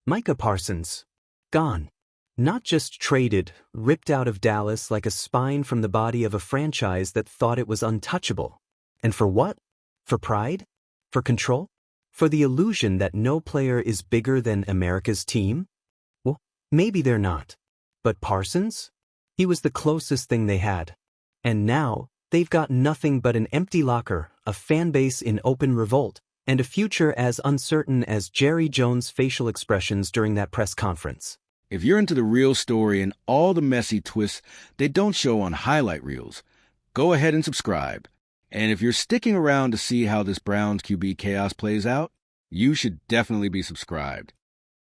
Micah Parsons. Gone. Not just traded, ripped out of Dallas like a spine from the body of a franchise that thought it was untouchable. And for what? For pride? For control? For the illusion that no player is bigger than America's team? Well, maybe they're not. But Parsons? He was the closest thing they had. And now, they've got nothing but an empty locker, a fan base in open revolt, and a future as uncertain as Jerry Jones' facial expressions during that press conference. If you're into the real story and all the messy twists they don't show on highlight reels, go ahead and subscribe. And if you're sticking around to see how this Browns QB chaos plays out, you should definitely be subscribed.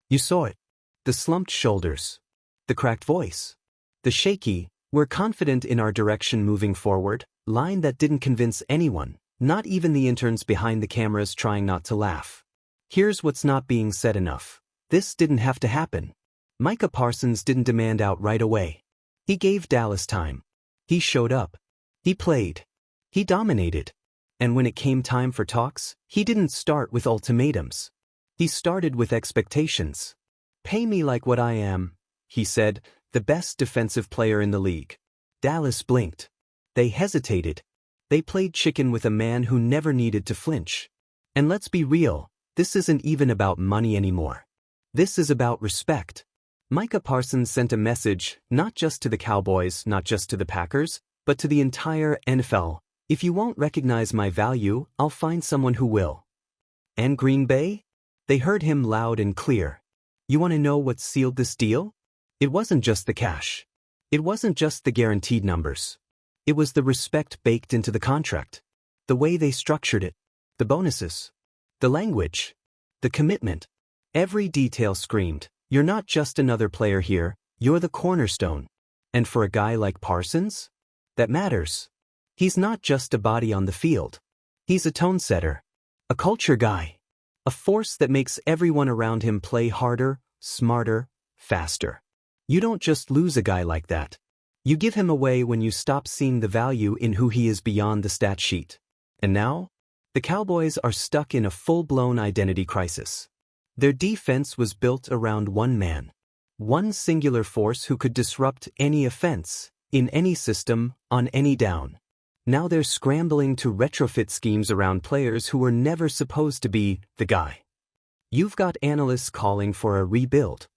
You saw it. The slumped shoulders. The cracked voice. The shaky, "we're confident in our direction moving forward," line that didn't convince anyone, not even the interns behind the cameras trying not to laugh. Here's what's not being said enough. This didn't have to happen. Micah Parsons didn't demand out right away. He gave Dallas time. He showed up. He played. He dominated. And when it came time for talks, he didn't start with ultimatums. He started with expectations. "Pay me like what I am," he said, "the best defensive player in the league." Dallas blinked. They hesitated. They played chicken with a man who never needed to flinch. And let's be real, this isn't even about money anymore. This is about respect. Micah Parsons sent a message, not just to the Cowboys, not just to the Packers, but to the entire NFL. "If you won't recognize my value, I'll find someone who will." And Green Bay? They heard him loud and clear. You want to know what sealed this deal? It wasn't just the cash. It wasn't just the guaranteed numbers. It was the respect baked into the contract. The way they structured it. The bonuses. The language. The commitment. Every detail screamed, "You're not just another player here, you're the cornerstone." And for a guy like Parsons? That matters. He's not just a body on the field. He's a tone setter. A culture guy. A force that makes everyone around him play harder, smarter, faster. You don't just lose a guy like that. You give him away when you stop seeing the value in who he is beyond the stat sheet. And now, the Cowboys are stuck in a full-blown identity crisis. Their defense was built around one man. One singular force who could disrupt any offense, in any system, on any down. Now they're scrambling to retrofit schemes around players who were never supposed to be the guy. You've got analysts calling for a rebuild.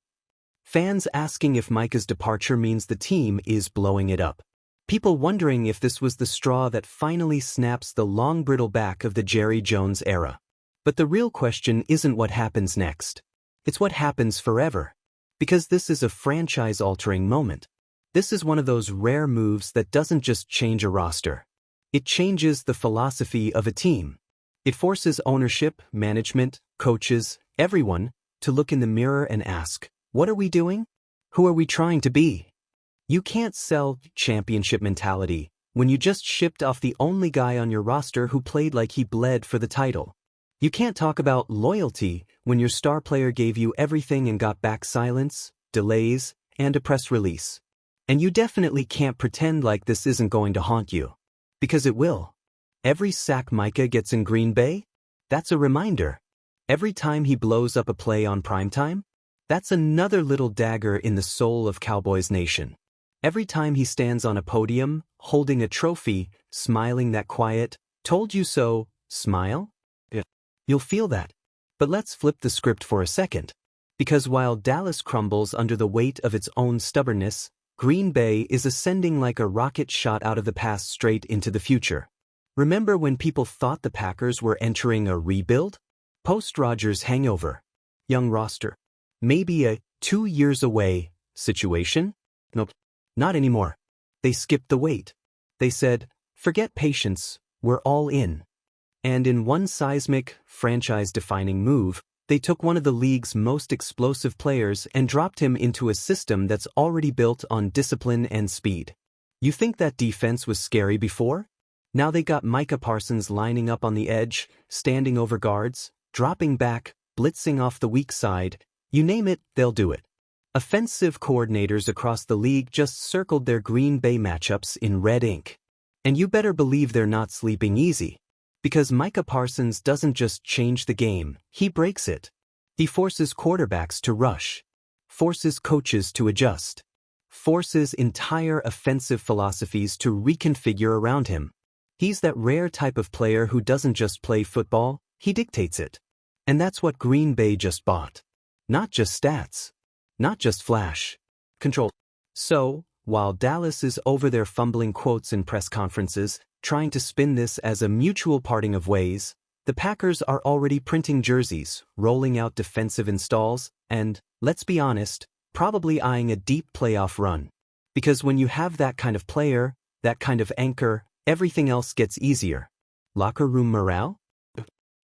Fans asking if Micah's departure means the team is blowing it up. People wondering if this was the straw that finally snaps the long brittle back of the Jerry Jones era. But the real question isn't what happens next. It's what happens forever. Because this is a franchise-altering moment. This is one of those rare moves that doesn't just change a roster. It changes the philosophy of a team. It forces ownership, management, coaches, everyone, to look in the mirror and ask, what are we doing? Who are we trying to be? You can't sell championship mentality when you just shipped off the only guy on your roster who played like he bled for the title. You can't talk about loyalty when your star player gave you everything and got back silence, delays, and a press release. And you definitely can't pretend like this isn't going to haunt you. Because it will. Every sack Micah gets in Green Bay? That's a reminder. Every time he blows up a play on primetime? That's another little dagger in the soul of Cowboys Nation. Every time he stands on a podium, holding a trophy, smiling that quiet, "told you so" smile? You'll feel that. But let's flip the script for a second. Because while Dallas crumbles under the weight of its own stubbornness, Green Bay is ascending like a rocket shot out of the past straight into the future. Remember when people thought the Packers were entering a rebuild? Post-Rodgers hangover. Young roster. Maybe a 2 years away situation? Nope. Not anymore. They skipped the wait. They said, forget patience, we're all in. And in one seismic, franchise-defining move, they took one of the league's most explosive players and dropped him into a system that's already built on discipline and speed. You think that defense was scary before? Now they got Micah Parsons lining up on the edge, standing over guards, dropping back, blitzing off the weak side. You name it, they'll do it. Offensive coordinators across the league just circled their Green Bay matchups in red ink. And you better believe they're not sleeping easy. Because Micah Parsons doesn't just change the game, he breaks it. He forces quarterbacks to rush, forces coaches to adjust, forces entire offensive philosophies to reconfigure around him. He's that rare type of player who doesn't just play football, he dictates it. And that's what Green Bay just bought. Not just stats. Not just flash. Control. So, while Dallas is over there fumbling quotes in press conferences, trying to spin this as a mutual parting of ways, the Packers are already printing jerseys, rolling out defensive installs, and, let's be honest, probably eyeing a deep playoff run. Because when you have that kind of player, that kind of anchor, everything else gets easier. Locker room morale?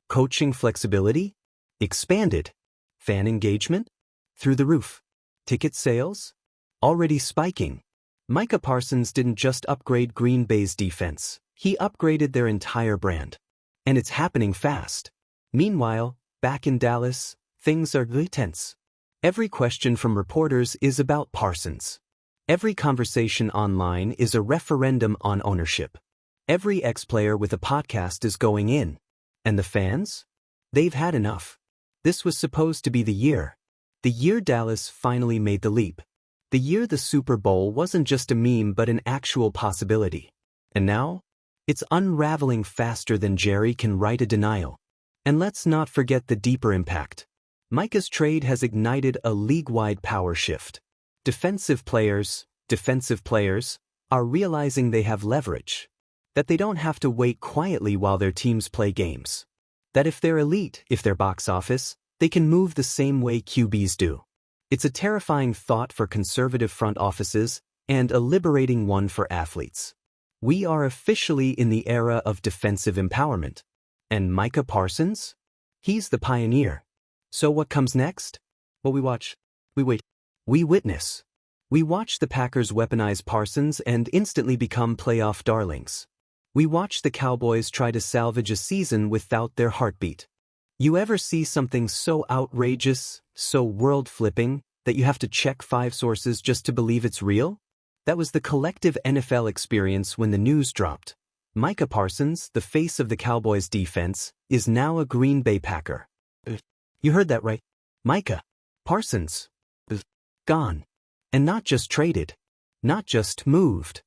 Coaching flexibility? Expanded. Fan engagement? Through the roof. Ticket sales? Already spiking. Micah Parsons didn't just upgrade Green Bay's defense, he upgraded their entire brand. And it's happening fast. Meanwhile, back in Dallas, things are tense. Every question from reporters is about Parsons. Every conversation online is a referendum on ownership. Every ex-player with a podcast is going in. And the fans? They've had enough. This was supposed to be the year. The year Dallas finally made the leap. The year the Super Bowl wasn't just a meme but an actual possibility. And now? It's unraveling faster than Jerry can write a denial. And let's not forget the deeper impact. Micah's trade has ignited a league-wide power shift. Defensive players, are realizing they have leverage. That they don't have to wait quietly while their teams play games. That if they're elite, if they're box office, they can move the same way QBs do. It's a terrifying thought for conservative front offices and a liberating one for athletes. We are officially in the era of defensive empowerment. And Micah Parsons? He's the pioneer. So what comes next? Well, we watch. We wait. We witness. We watch the Packers weaponize Parsons and instantly become playoff darlings. We watch the Cowboys try to salvage a season without their heartbeat. You ever see something so outrageous, so world-flipping, that you have to check 5 sources just to believe it's real? That was the collective NFL experience when the news dropped. Micah Parsons, the face of the Cowboys defense, is now a Green Bay Packer. You heard that right. Micah Parsons is gone. And not just traded. Not just moved.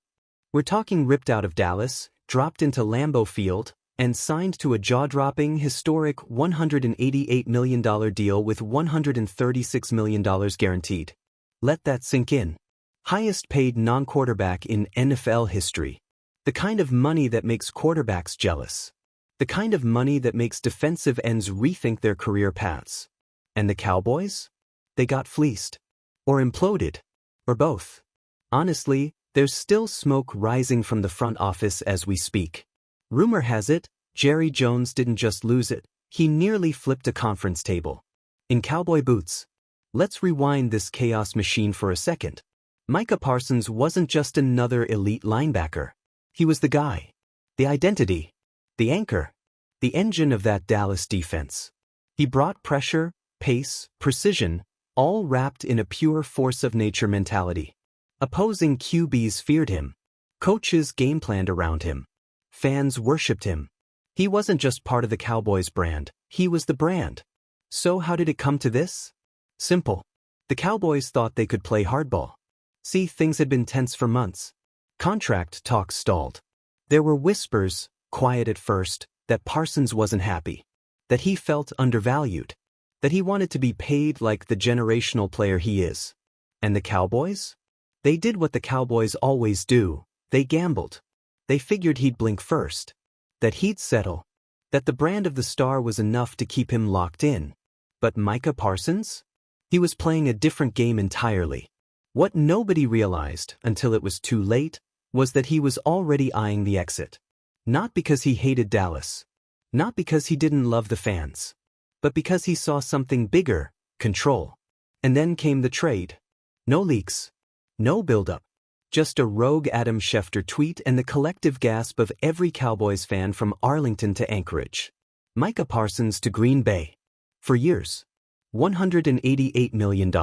We're talking ripped out of Dallas, dropped into Lambeau Field, and signed to a jaw-dropping, historic $188 million deal with $136 million guaranteed. Let that sink in. Highest paid non-quarterback in NFL history. The kind of money that makes quarterbacks jealous. The kind of money that makes defensive ends rethink their career paths. And the Cowboys? They got fleeced. Or imploded. Or both. Honestly, there's still smoke rising from the front office as we speak. Rumor has it, Jerry Jones didn't just lose it, he nearly flipped a conference table. In cowboy boots. Let's rewind this chaos machine for a second. Micah Parsons wasn't just another elite linebacker. He was the guy. The identity. The anchor. The engine of that Dallas defense. He brought pressure, pace, precision, all wrapped in a pure force of nature mentality. Opposing QBs feared him. Coaches game-planned around him. Fans worshipped him. He wasn't just part of the Cowboys brand, he was the brand. So how did it come to this? Simple. The Cowboys thought they could play hardball. See, things had been tense for months. Contract talks stalled. There were whispers, quiet at first, that Parsons wasn't happy. That he felt undervalued. That he wanted to be paid like the generational player he is. And the Cowboys? They did what the Cowboys always do, they gambled. They figured he'd blink first. That he'd settle. That the brand of the star was enough to keep him locked in. But Micah Parsons? He was playing a different game entirely. What nobody realized, until it was too late, was that he was already eyeing the exit. Not because he hated Dallas. Not because he didn't love the fans. But because he saw something bigger, control. And then came the trade. No leaks. No build-up. Just a rogue Adam Schefter tweet and the collective gasp of every Cowboys fan from Arlington to Anchorage. Micah Parsons to Green Bay. For years. $188 million.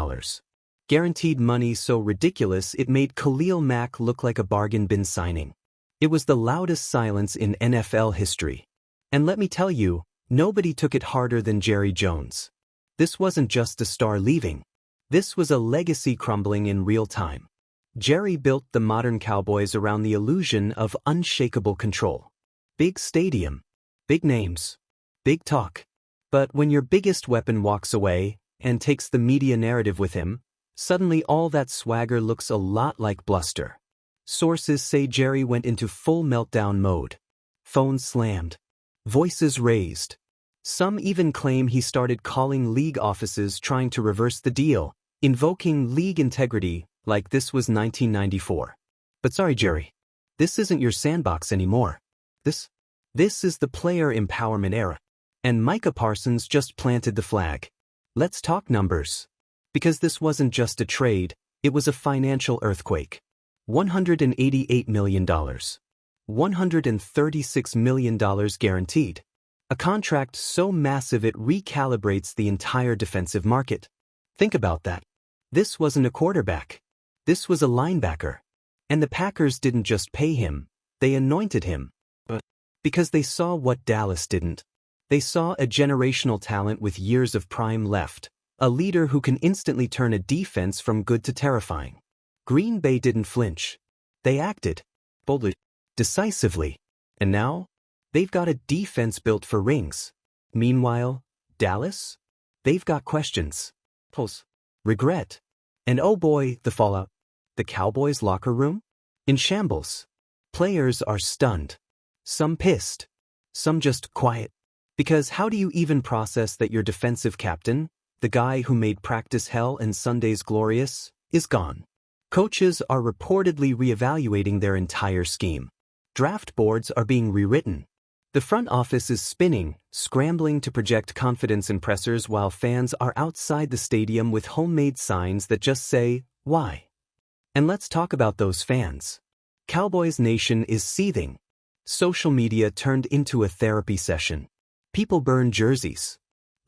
Guaranteed money so ridiculous it made Khalil Mack look like a bargain bin signing. It was the loudest silence in NFL history. And let me tell you, nobody took it harder than Jerry Jones. This wasn't just a star leaving. This was a legacy crumbling in real time. Jerry built the modern Cowboys around the illusion of unshakable control. Big stadium, big names, big talk. But when your biggest weapon walks away and takes the media narrative with him, suddenly all that swagger looks a lot like bluster. Sources say Jerry went into full meltdown mode. Phones slammed. Voices raised. Some even claim he started calling league offices trying to reverse the deal, invoking league integrity like this was 1994. But sorry, Jerry. This isn't your sandbox anymore. This is the player empowerment era. And Micah Parsons just planted the flag. Let's talk numbers. Because this wasn't just a trade, it was a financial earthquake. $188 million. $136 million guaranteed. A contract so massive it recalibrates the entire defensive market. Think about that. This wasn't a quarterback. This was a linebacker. And the Packers didn't just pay him, they anointed him. But because they saw what Dallas didn't. They saw a generational talent with years of prime left, a leader who can instantly turn a defense from good to terrifying. Green Bay didn't flinch. They acted. Boldly. Decisively. And now, they've got a defense built for rings. Meanwhile, Dallas? They've got questions. Pulse. Regret. And oh boy, the fallout. The Cowboys' locker room? In shambles. Players are stunned. Some pissed. Some just quiet. Because how do you even process that your defensive captain, the guy who made practice hell and Sundays glorious, is gone? Coaches are reportedly reevaluating their entire scheme. Draft boards are being rewritten. The front office is spinning, scrambling to project confidence in pressers while fans are outside the stadium with homemade signs that just say, "Why?" And let's talk about those fans. Cowboys Nation is seething. Social media turned into a therapy session. People burned jerseys.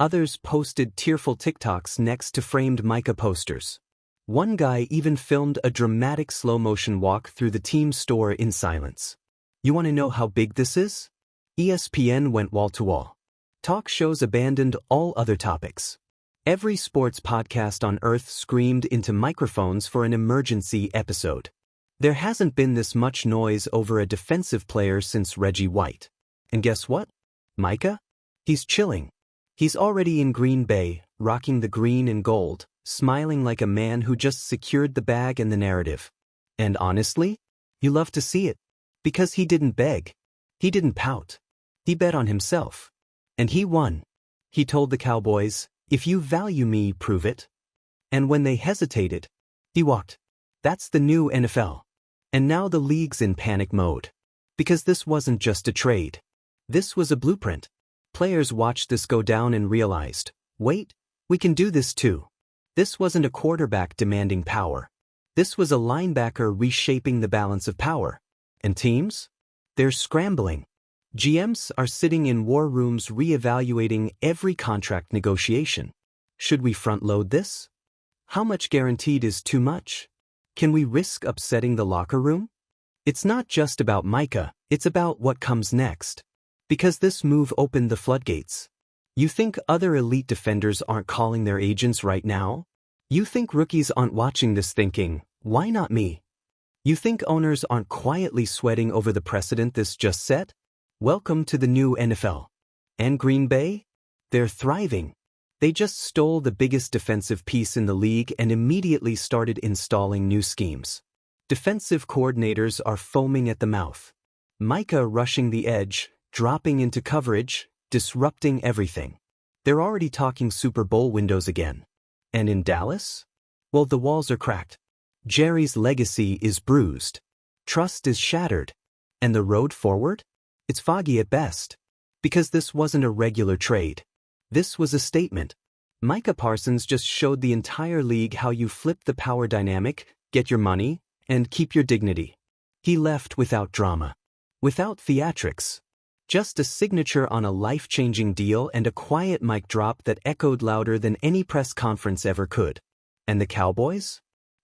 Others posted tearful TikToks next to framed Micah posters. One guy even filmed a dramatic slow-motion walk through the team store in silence. You want to know how big this is? ESPN went wall-to-wall. Talk shows abandoned all other topics. Every sports podcast on Earth screamed into microphones for an emergency episode. There hasn't been this much noise over a defensive player since Reggie White. And guess what? Micah? He's chilling. He's already in Green Bay, rocking the green and gold, smiling like a man who just secured the bag and the narrative. And honestly, you love to see it. Because he didn't beg. He didn't pout. He bet on himself. And he won. He told the Cowboys, "If you value me, prove it." And when they hesitated, he walked. That's the new NFL. And now the league's in panic mode. Because this wasn't just a trade. This was a blueprint. Players watched this go down and realized, wait, we can do this too. This wasn't a quarterback demanding power. This was a linebacker reshaping the balance of power. And teams? They're scrambling. GMs are sitting in war rooms reevaluating every contract negotiation. Should we front-load this? How much guaranteed is too much? Can we risk upsetting the locker room? It's not just about Micah, it's about what comes next. Because this move opened the floodgates. You think other elite defenders aren't calling their agents right now? You think rookies aren't watching this thinking, why not me? You think owners aren't quietly sweating over the precedent this just set? Welcome to the new NFL. And Green Bay? They're thriving. They just stole the biggest defensive piece in the league and immediately started installing new schemes. Defensive coordinators are foaming at the mouth. Micah rushing the edge, dropping into coverage, disrupting everything. They're already talking Super Bowl windows again. And in Dallas? Well, the walls are cracked. Jerry's legacy is bruised. Trust is shattered. And the road forward? It's foggy at best. Because this wasn't a regular trade. This was a statement. Micah Parsons just showed the entire league how you flip the power dynamic, get your money, and keep your dignity. He left without drama. Without theatrics. Just a signature on a life-changing deal and a quiet mic drop that echoed louder than any press conference ever could. And the Cowboys?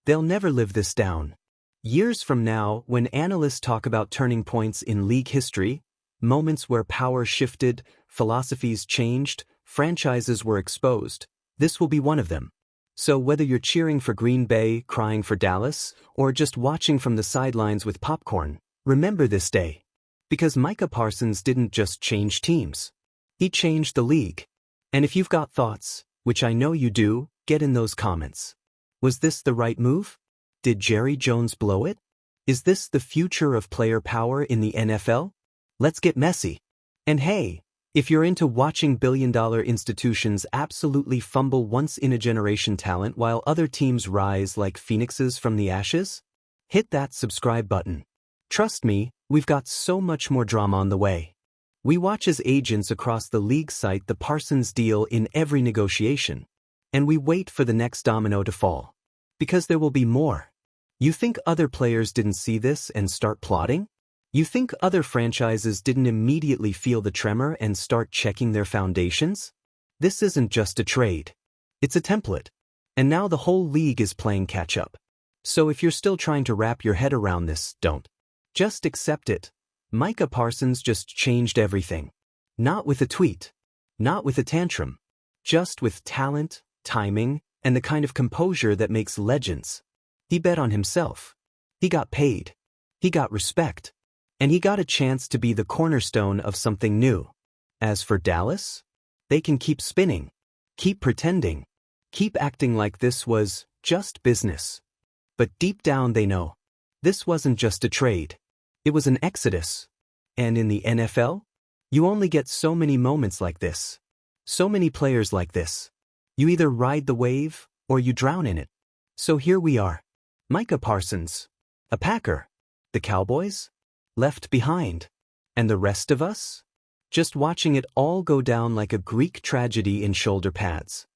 They'll never live this down. Years from now, when analysts talk about turning points in league history, moments where power shifted, philosophies changed, franchises were exposed, This will be one of them. So whether you're cheering for Green Bay, crying for Dallas, or just watching from the sidelines with popcorn, remember this day. Because Micah Parsons didn't just change teams. He changed the league. And if you've got thoughts, which I know you do, get in those comments. Was this the right move? Did Jerry Jones blow it? Is this the future of player power in the NFL? Let's get messy. And hey, if you're into watching billion-dollar institutions absolutely fumble once-in-a-generation talent while other teams rise like phoenixes from the ashes, hit that subscribe button. Trust me, we've got so much more drama on the way. We watch as agents across the league cite the Parsons deal in every negotiation, and we wait for the next domino to fall. Because there will be more. You think other players didn't see this and start plotting? You think other franchises didn't immediately feel the tremor and start checking their foundations? This isn't just a trade. It's a template. And now the whole league is playing catch-up. So if you're still trying to wrap your head around this, don't. Just accept it. Micah Parsons just changed everything. Not with a tweet. Not with a tantrum. Just with talent, timing, and the kind of composure that makes legends. He bet on himself. He got paid. He got respect. And he got a chance to be the cornerstone of something new. As for Dallas, they can keep spinning, keep pretending, keep acting like this was just business. But deep down they know, this wasn't just a trade. It was an exodus. And in the NFL, you only get so many moments like this. So many players like this. You either ride the wave, or you drown in it. So here we are. Micah Parsons, a Packer. The Cowboys? Left behind. And the rest of us? Just watching it all go down like a Greek tragedy in shoulder pads.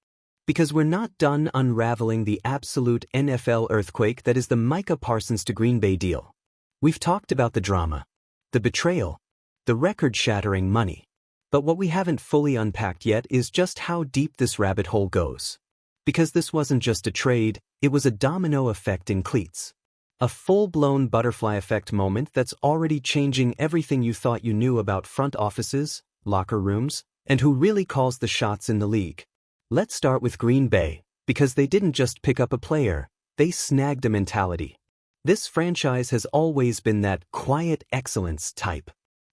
Because we're not done unraveling the absolute NFL earthquake that is the Micah Parsons to Green Bay deal. We've talked about the drama, the betrayal, the record-shattering money. But what we haven't fully unpacked yet is just how deep this rabbit hole goes. Because this wasn't just a trade, it was a domino effect in cleats. A full-blown butterfly effect moment that's already changing everything you thought you knew about front offices, locker rooms, and who really calls the shots in the league. Let's start with Green Bay, because they didn't just pick up a player, they snagged a mentality. This franchise has always been that quiet excellence type.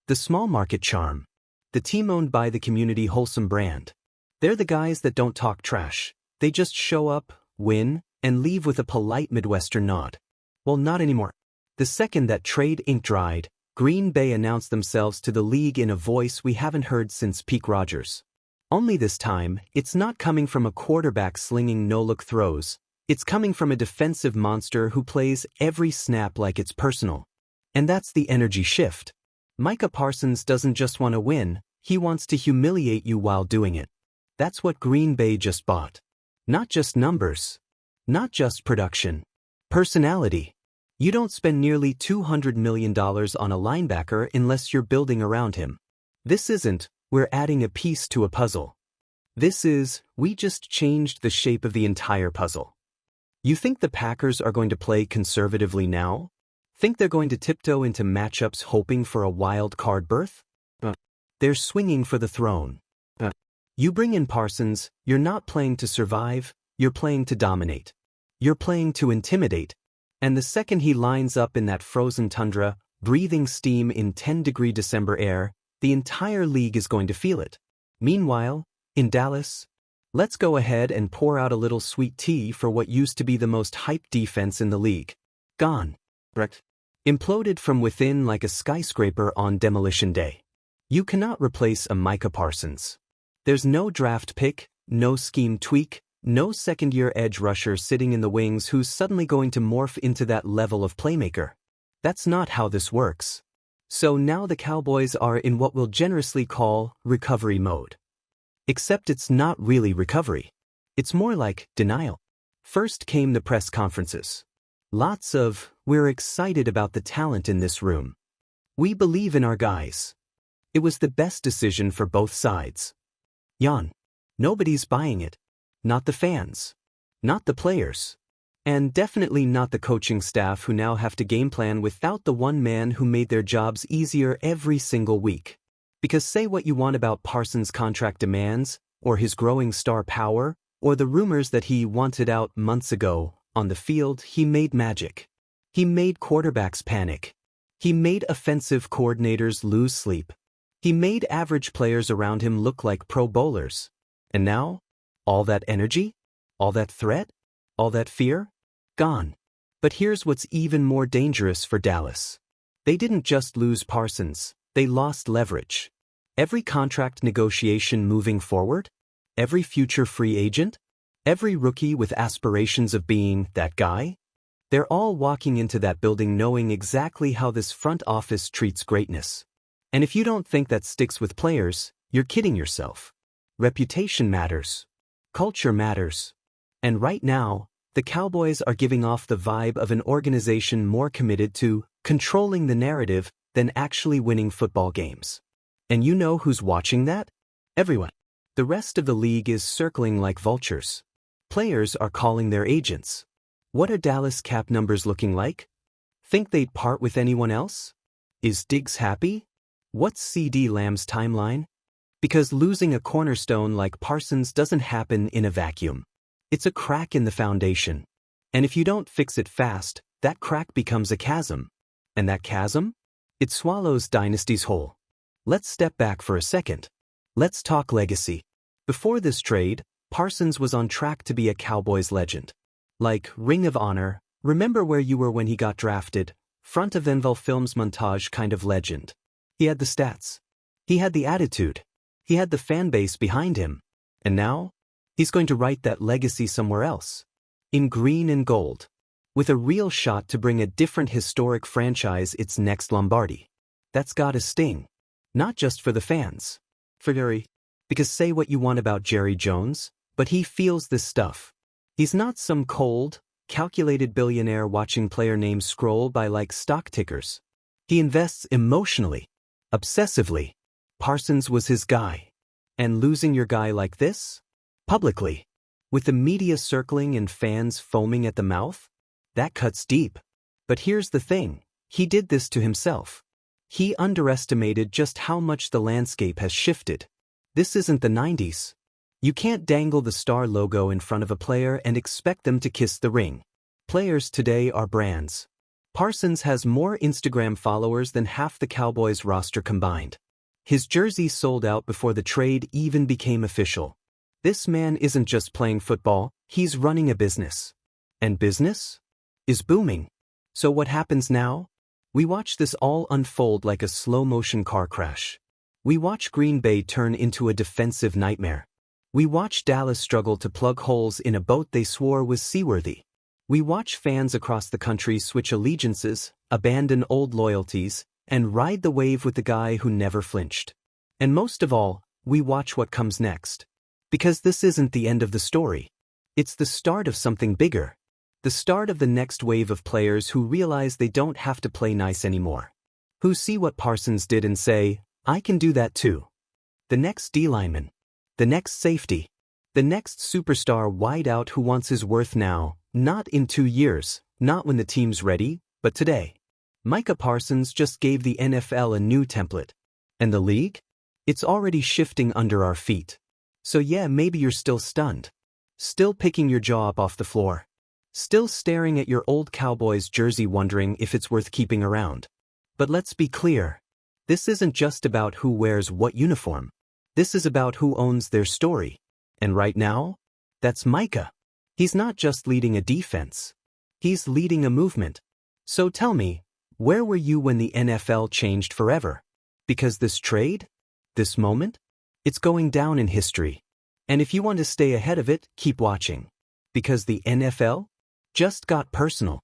The small market charm. The team owned by the community wholesome brand. They're the guys that don't talk trash. They just show up, win, and leave with a polite Midwestern nod. Well, not anymore. The second that trade ink dried, Green Bay announced themselves to the league in a voice we haven't heard since peak Rodgers. Only this time, it's not coming from a quarterback slinging no-look throws. It's coming from a defensive monster who plays every snap like it's personal. And that's the energy shift. Micah Parsons doesn't just want to win, he wants to humiliate you while doing it. That's what Green Bay just bought. Not just numbers. Not just production. Personality. You don't spend nearly $200 million on a linebacker unless you're building around him. This isn't, we're adding a piece to a puzzle. This is, we just changed the shape of the entire puzzle. You think the Packers are going to play conservatively now? Think they're going to tiptoe into matchups hoping for a wild card berth? They're swinging for the throne. You bring in Parsons, you're not playing to survive, you're playing to dominate. You're playing to intimidate. And the second he lines up in that frozen tundra, breathing steam in 10-degree December air, the entire league is going to feel it. Meanwhile, in Dallas, let's go ahead and pour out a little sweet tea for what used to be the most hyped defense in the league. Gone. Correct. Imploded from within like a skyscraper on demolition day. You cannot replace a Micah Parsons. There's no draft pick, no scheme tweak, no second-year edge rusher sitting in the wings who's suddenly going to morph into that level of playmaker. That's not how this works. So now the Cowboys are in what we'll generously call recovery mode. Except it's not really recovery. It's more like denial. First came the press conferences. Lots of, we're excited about the talent in this room. We believe in our guys. It was the best decision for both sides. Jan, nobody's buying it. Not the fans. Not the players. And definitely not the coaching staff who now have to game plan without the one man who made their jobs easier every single week. Because say what you want about Parsons' contract demands, or his growing star power, or the rumors that he wanted out months ago. On the field, he made magic. He made quarterbacks panic. He made offensive coordinators lose sleep. He made average players around him look like pro bowlers. And now, all that energy, all that threat, all that fear, gone. But here's what's even more dangerous for Dallas. They didn't just lose Parsons, they lost leverage. Every contract negotiation moving forward, every future free agent, every rookie with aspirations of being that guy, they're all walking into that building knowing exactly how this front office treats greatness. And if you don't think that sticks with players, you're kidding yourself. Reputation matters. Culture matters. And right now, the Cowboys are giving off the vibe of an organization more committed to controlling the narrative than actually winning football games. And you know who's watching that? Everyone. The rest of the league is circling like vultures. Players are calling their agents. What are Dallas cap numbers looking like? Think they'd part with anyone else? Is Diggs happy? What's CD Lamb's timeline? Because losing a cornerstone like Parsons doesn't happen in a vacuum. It's a crack in the foundation. And if you don't fix it fast, that crack becomes a chasm. And that chasm? It swallows dynasties whole. Let's step back for a second. Let's talk legacy. Before this trade, Parsons was on track to be a Cowboys legend. Like Ring of Honor, remember where you were when he got drafted, front of Envil Films montage kind of legend. He had the stats. He had the attitude. He had the fan base behind him. And now, he's going to write that legacy somewhere else. In green and gold. With a real shot to bring a different historic franchise its next Lombardi. That's gotta sting. Not just for the fans. For Jerry. Because say what you want about Jerry Jones, but he feels this stuff. He's not some cold, calculated billionaire watching player names scroll by like stock tickers. He invests emotionally. Obsessively. Parsons was his guy. And losing your guy like this? Publicly. With the media circling and fans foaming at the mouth? That cuts deep. But here's the thing. He did this to himself. He underestimated just how much the landscape has shifted. This isn't the 90s. You can't dangle the star logo in front of a player and expect them to kiss the ring. Players today are brands. Parsons has more Instagram followers than half the Cowboys roster combined. His jersey sold out before the trade even became official. This man isn't just playing football, he's running a business. And business? Is booming. So what happens now? We watch this all unfold like a slow-motion car crash. We watch Green Bay turn into a defensive nightmare. We watch Dallas struggle to plug holes in a boat they swore was seaworthy. We watch fans across the country switch allegiances, abandon old loyalties, and ride the wave with the guy who never flinched. And most of all, we watch what comes next. Because this isn't the end of the story. It's the start of something bigger. The start of the next wave of players who realize they don't have to play nice anymore. Who see what Parsons did and say, I can do that too. The next D-lineman. The next safety. The next superstar wideout who wants his worth now, not in 2 years, not when the team's ready, but today. Micah Parsons just gave the NFL a new template. And the league? It's already shifting under our feet. So yeah, maybe you're still stunned. Still picking your jaw up off the floor. Still staring at your old Cowboys jersey wondering if it's worth keeping around. But let's be clear. This isn't just about who wears what uniform. This is about who owns their story. And right now, that's Micah. He's not just leading a defense. He's leading a movement. So tell me, where were you when the NFL changed forever? Because this trade? This moment? It's going down in history. And if you want to stay ahead of it, keep watching. Because the NFL just got personal.